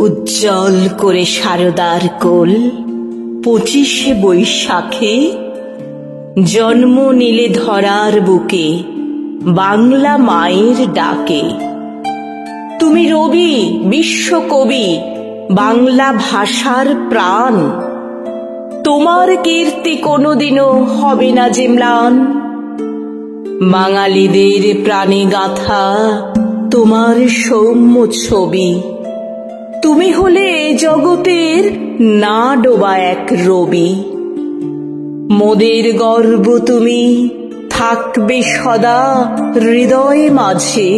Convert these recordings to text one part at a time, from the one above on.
উজ্জ্বল করে শারদার কোল 25শে বৈশাখে জন্ম নিলে ধরার বুকে বাংলা মায়ের ডাকে। তুমি রবি বিশ্বকবি, বাংলা ভাষার প্রাণ। তোমার কীর্তি কোনোদিনও হবে না যে ম্লান। বাঙালিদের প্রাণে গাথা তোমার সৌম্য ছবি। তুমি হলে এ জগতের না ডোবা এক রবি। মোদের গর্ব তুমি, থাকবে সদা হৃদয়ে মাঝে।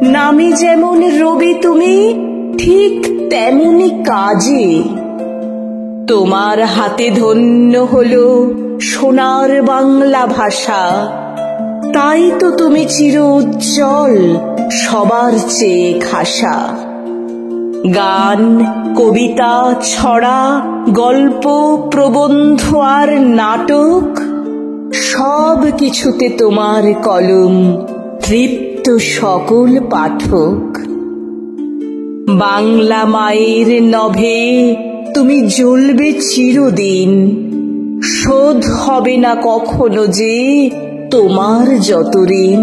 নামে যেমন রবি তুমি, ঠিক তেমনি কাজে। তোমার হাতে ধন্য হলো সোনার বাংলা ভাষা। তাই তো তুমি চির উজ্জ্বল, সবার চেয়ে খাসা। গান, কবিতা, ছড়া, গল্প, প্রবন্ধ আর নাটক, সব কিছুতে তোমার কলম তৃপ্ত সকল পাঠক। বাংলা মায়ের নভে তুমি জ্বলবে চিরদিন। শোধ হবে না কখনো যে তোমার যত ঋণ।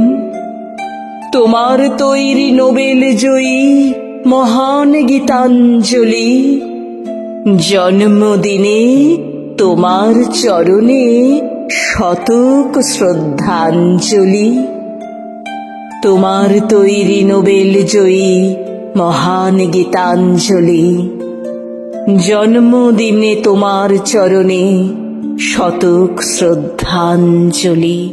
তোমার তৈরি নোবেল জয়ী মহান গীতাঞ্জলি। জন্মদিনে তোমার চরণে শতক শ্রদ্ধাঞ্জলি। তোমার তৈরি নোবেল জয়ী মহান গীতাঞ্জলি। জন্মদিনে তোমার চরণে শতক শ্রদ্ধাঞ্জলি।